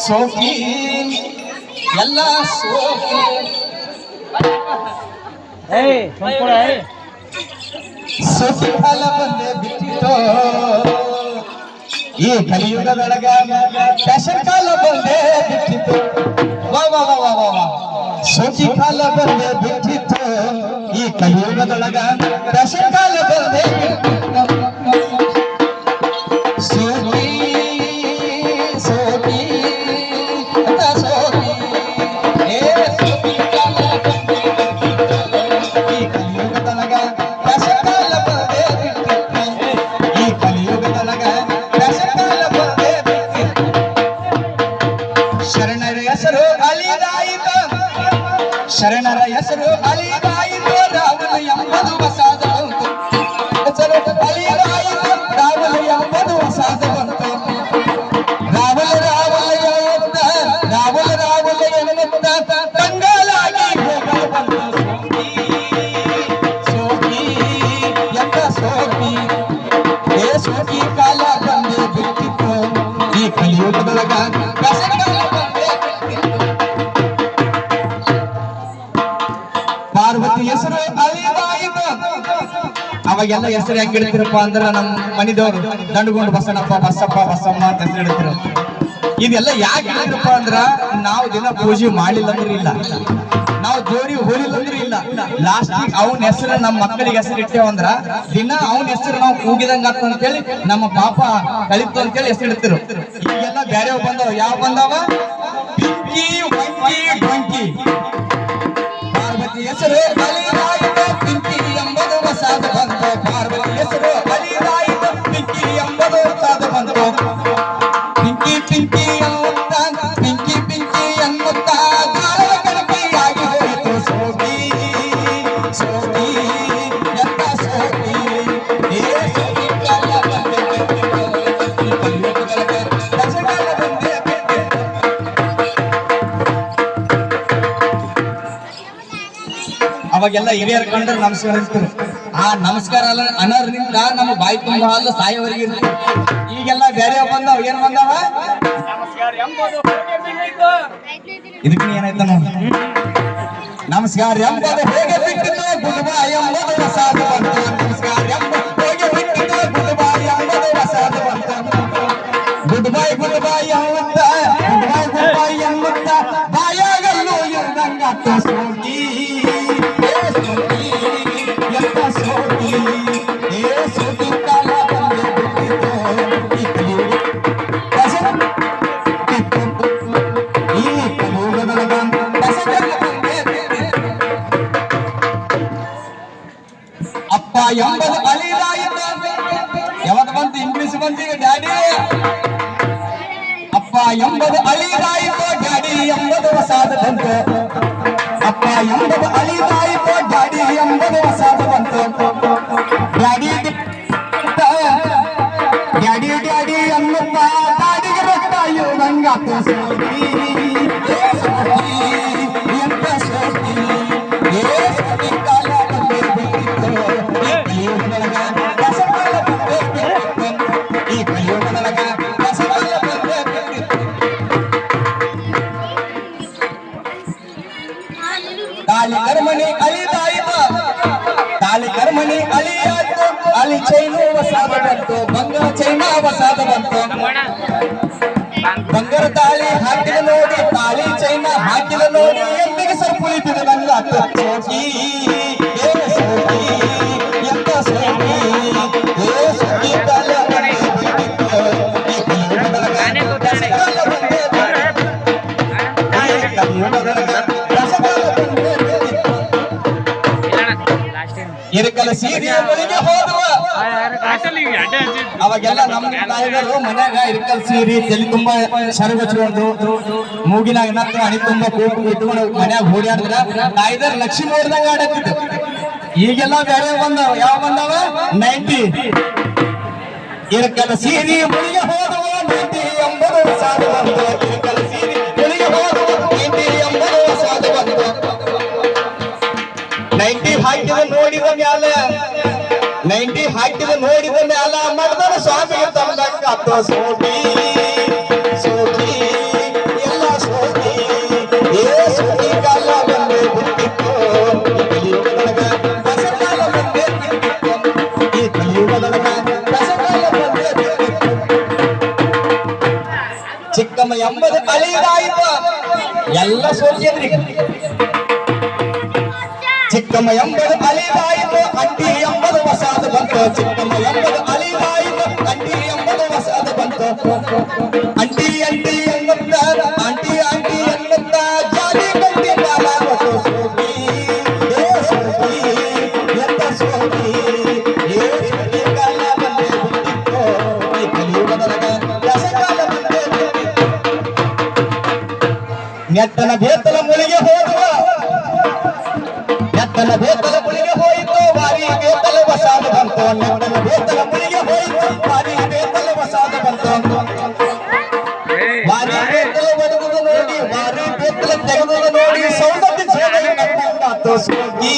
ಸೋಕಿ ಎಲ್ಲ ಸೋಕಿ ಸೋಕಿ ಕಾಲ ಬಂದೆ ಬಿಟ್ಟಿತೋ ಈ ಕಲಿಯುಗದೊಳಗ ಫ್ಯಾಷನ್ ಕಾಲ ಬಂದೆ ಬಿಟ್ಟಿತು ವಾ ವಾ ವಾ ವಾ ವಾ ಸೋಕಿ ಕಾಲ ಬಂದೆ ಬಿಟ್ಟಿತ್ತು ಈ ಕಲಿಯುಗದೊಳಗ ಫ್ಯಾಷನ್ ಕಾಲ ಬಂದೆ ಸೋಕಿ ಸೋಕಿ ಸೋಕಿ ಏ ಸೋಕಿ ಕಾಲ ಬಂದೆ ಈ ಕಲಿಯುಗದೊಳಗ ಫ್ಯಾಷನ್ ಕಾಲ ಬಂದೆ ಬಿಟ್ಟಿತ್ತು ಈ ಕಲಿಯುಗದೊಳಗ ಶರಣರ ಹೆಸರು ಅಲಿದಾಯಿತು ಶರಣರ ಹೆಸರು ಅಲಿದಾಯಿತು ರಾಹುಲ್ ಎಂಬುದು ಹೊಸಾದ ಬಂತು ಹೆಸರು ಅಲಿದಾಯಿತು ರಾಹುಲ್ ಎಂಬುದು ಹೊಸಾದ ಬಂತು ರಾಹುಲ್ ರಾಹುಲ್ ಎನ್ನುತ್ತ ರಾಹುಲ್ ರಾಹುಲ್ ಎನ್ನುತ್ತ ಕಂಗಾಲಾಗಿ ಹೋಗಲು ಬಂತು ಸೋಕಿ ಎಂತ ಸೋಕಿ ಏ ಸೋಕಿ ಕಾಲ ಬಂದು ಬಿಟ್ಟಿತ್ತು ಈ ಕಲಿಯುಗದೊಳಗ ಪಾರ್ವತಿ ಹೆಸರು ಅಲಿದಾಯಿತು ಅವಾಗೆಲ್ಲ ಹೆಸರು ಹೆಂಗ್ ಇಡ್ತಿರಪ್ಪ ಅಂದ್ರ ನಮ್ಮ ಮನಿದವ್ರು ದಂಡಗೊಂಡು ಬಸಣ್ಣಪ್ಪ ಬಸಪ್ಪ ಬಸಮ್ಮ ಅಂತ ಹೆಸರು ಇಡ್ತಿರು ಇದೆಲ್ಲ ಯಾಕೆ ಹೇಳಿದ್ರಪ್ಪ ಅಂದ್ರ ನಾವು ದಿನ ಪೂಜೆ ಮಾಡಿಲ್ಲ ಅಂದ್ರೆ ಇಲ್ಲ ನಾವು ಜೋಡಿ ಹೋಲಿಲ್ಲ ಅಂದ್ರೆ ಇಲ್ಲ ಲಾಸ್ಟ್ ಅವನ ಹೆಸರು ನಮ್ಮ ಮಕ್ಕಳಿಗೆ ಹೆಸರು ಇಟ್ಟೇವಂದ್ರ ದಿನ ಅವನ ಹೆಸರು ನಾವು ಕೂಗಿದಂಗ ಅಂತ ಹೇಳಿ ನಮ್ಮ ಪಾಪ ಕಳಿತು ಅಂತೇಳಿ ಹೆಸರು ಇಡ್ತಿರು ಈಗೆಲ್ಲ ಬೇರೆ ಬಂದವ ಯಾವ ಬಂದವ ಪಿಂಕಿ ವಂಕಿ ಡೊಂಕಿ ಪಾರ್ವತಿ ಹೆಸರು ಅಲಿದಾಯಿತು ಪಿಂಕಿ ಎಂಬುದು ಹೊಸಾದ ಬಂತು ಪಾರ್ವತಿ ಹೆಸರು ಅಲಿದಾಯಿತು ಪಿಂಕಿ ಎಂಬುದು ಹೊಸಾದ ಬಂತು ಪಿಂಕಿ ಪಿಂಕಿ ಎನ್ನುತ್ತ ಪಿಂಕಿ ಪಿಂಕಿ ಎನ್ನುತ್ತ ಕಾಲದ ಕಣಕಿಯಾಗಿ ಹೋಯಿತು ಸೋಕಿ ಸೋಕಿ ಎಂತ ಸೋಕಿ ಏ ಸೋಕಿ ಕಾಲ ಬಂದೆ ಅವಾಗೆಲ್ಲ ಹಿರಿಯರ್ ಕಂಡ್ರೆ ನಮಸ್ಕಾರ ಇರ್ತಾರೆ ಆ ನಮಸ್ಕಾರ ಅನ್ನೋದ್ರಿಂದ ನಮ್ಮ ಬಾಯಿ ತುಂಬಾ ಅಲ್ಲ ಸಾಯವರೆಗೆ ಇರ್ತೀವಿ ಈಗೆಲ್ಲ ಬೇರೆ ಬಂದವ ಏನ್ ಬಂದವ ಇದಕ್ಕೆ ಏನಾಯ್ತ ನೋಡಿ ನಮಸ್ಕಾರ ಎಂಬುದು ಹೇಗೆ ಬಿಟ್ಟಿತು ಗುಡ್ ಬಾಯ್ ಎಂಬುದು ಹೊಸಾದ ಬಂತು ನಮಸ್ಕಾರ ಎಂಬುದು ಹೇಗೆ ಬಿಟ್ಟಿತು ಗುಡ್ ಬಾಯ್ ಎಂಬುದು ಹೊಸಾದ ಬಂತು ಗುಡ್ ಬಾಯ್ ಎನ್ನುತ್ತ ಗುಡ್ ಬಾಯ್ ಎನ್ನುತ್ತ ಬಾಯಾಗಲ್ಲೂ ಇರ್ದಂಗಾತು ಸೋಕಿ ಎಂತ ಸೋಕಿ ಏ ಸೋಕಿ ಕಾಲ ಬಂದೆ ಬಿಟ್ಟಿತು ಈ ಕಲಿಯುಗದೊಳಗ ಅಪ್ಪ ಎಂಬುದು ಅಲಿದಾಯಿತು ಯಾವಾಗ ಬಂತು ಇಂಗ್ಲಿಷ್ ಬಂತೀಗ ಡ್ಯಾಡಿ ಅಪ್ಪ ಎಂಬುದು ಅಲಿದಾಯಿತು ಡ್ಯಾಡಿ ಎಂಬುದು ಹೊಸಾದ ಬಂತು ಅಪ್ಪ ಎಂಬುದು ಅಲಿದಾಯಿತು ಡ್ಯಾಡಿ ಎಂಬುದು ಹೊಸಾದ ಬಂತು ಡ್ಯಾಡಿ ಡ್ಯಾಡಿ ಡ್ಯಾಡಿ ಅನ್ನುತ್ತ ಗಾಡಿಗೆ ರೊಕ್ಕ ಇರುವಂಗಾತು ಸೋಕಿ ಎಂತ ಸೋಕಿ ಏ ಸೋಕಿ ಕಾಲ ಬಂದೆ ಬಿಟ್ಟಿತ್ತು ಈ ಕಲಿಯುಗದೊಳಗ ಹೊಸಕಾಲ ಬಂದೆ ಬಿಟ್ಟಿತ್ತು ಈ ಕಲಿಯುಗದೊಳಗ ಹೊಸಕಾಲ ಬಂದೆ ಬಿಟ್ಟಿತ್ತು ತಾಳಿ ಕರ್ಮಣಿ ಅಲಿದಾಯಿತು ತಾಳಿ ಕರ್ಮಣಿ ಅಲಿಯಾಯ್ತು ಅಲಿ ಚೈನು ಹೊಸಾದ ಬಂತು ಬಂಗಾರ ಚೈನ ಹೊಸಾದ ಬಂತು ಬಂಗಾರ ತಾಳಿ ಹಾಕಿದ ನೋಡಿ ತಾಳಿ ಚೈನ ಹಾಕಿದ ನೋಡಿ ಎಲ್ಲಿಗೆ ಸರ್ಪುಳಿತಿದೆ ನಂಗ ಸೋಕಿ ಏ ಸೋಕಿ ಎಂತ ಸೋಕಿ ಏ ಸೋಕಿ ಕಾಲ ಬಂದೆ ಬಿಟ್ಟಿತ್ತು ಈ ಕಲಿಯುಗದೊಳಗ ಹೊಸಕಾಲ ಬಂದೆ ಇರಕಲ ಸೀರೆಯ ಬಳಿಗೆ ಹೋದವ ಅವಾಗೆಲ್ಲ ನಮ್ಮ ತಾಯಿಗಳು ಮನ್ಯಾಗ ಇರಕಲ್ ಸೀರಿ ತಲೆ ತುಂಬಾ ಸರಗಚ್ಕೊಂಡು ಮೂಗಿನಾಗ ನತ್ತು ಹಣಿ ತುಂಬಾ ಕೂಪು ಇಟ್ಕೊಂಡು ಮನ್ಯಾಗ ಓಡಾಡಿದ್ರ ತಾಯಿದಾರ ಲಕ್ಷ್ಮಿ ನೋಡ್ದಂಗ ಆಡತ್ತಿತ್ತು ಈಗೆಲ್ಲ ಬೇರೆ ಬಂದವ ಯಾವ ಬಂದವ 90 ಇರಕಲ ಸೀರಿ ಬಳಿಗೆ ಹೋದವ 90 ಎಂಬುದು ಹೊಸಾದ ಬಂತು ಇರಕಲ ಸೀರಿ ಬಳಿಗೆ ಹೋದವ 90 ಎಂಬುದು ಹೊಸಾದ ಬಂತು 90 ಹಾಕಿದ ನೋಡಿದ ಮ್ಯಾಲ 90 ಹಾಕಿದ ನೋಡಿದ ಮ್ಯಾಲ ಮಗದನ ಸ್ವಾಮಿಗೆ ತಂದಂಗ ಸೋಕಿ ಸೋಕಿ ಚಿಕ್ಕಮ್ಮ ಎಂಬುದು ಅಳಿದಾಯಿತು ಎಲ್ಲ ಸೋಲ್ಜೇನ್ರಿ ಚಿಕ್ಕಮ್ಮ ಎಂಬುದು ಅಳಿದಾಯಿತು ಅಂಟಿ ಎಂಬುದು ಹೊಸಾದ ಬಂತು ಚಿಕ್ಕಮ್ಮ ಎಂಬುದು ಅಳಿದಾಯಿತು ಅಂಟಿ ಎಂಬುದು ಹೊಸಾದ ಬಂತು ಅಂಟಿ ಅಂಟಿ ಎನ್ನುತ್ತ ಆಂಟಿ ಆಂಟಿ ಎನ್ನುತ್ತ ಜಾಲಿ ಗಂಟಿ ಬಾಲಾವತು ಸೋಗಿ ಏ ಸೋಗಿ ಎಂತ ಸೋಗಿ ಏ ಸೋಗಿ ಕಾಲ ಬಂದೆ ಬಿಟ್ಟಿತ್ತು ಈ ಕಲಿಯುಗದೊಳಗ ರಸಕಾಲ ಬಂದೆ ಬಿಟ್ಟಿತ್ತು ನೆಟ್ಟನ ಬೇತಲ ಮುಳಿಗೆ ಹೋಗುವ ನೆಟ್ಟನ ಬೇತಲ ಮುಳಿಗೆ ಹೋಯಿತು ಬಾರಿ ಬೇತಲ ಹೊಸಾದ ಬಂತು ನೆಟ್ಟನ ಬೇತಲ ಮುಳಿಗೆ ಹೋಯಿತು ಬಾರಿ ಬೇತಲ ಹೊಸಾದ ಬಂತು ಬಾರಿ ಬೇತಲ ಬದುಕುದು ನೋಡಿ ಬಾರಿ ಬೇತಲ ತೆಗೆದು ನೋಡಿ ಸೌಂದರ್ಯ ಸೇವೆ ನಮ್ಮಂಗಾತು ಸೋಗಿ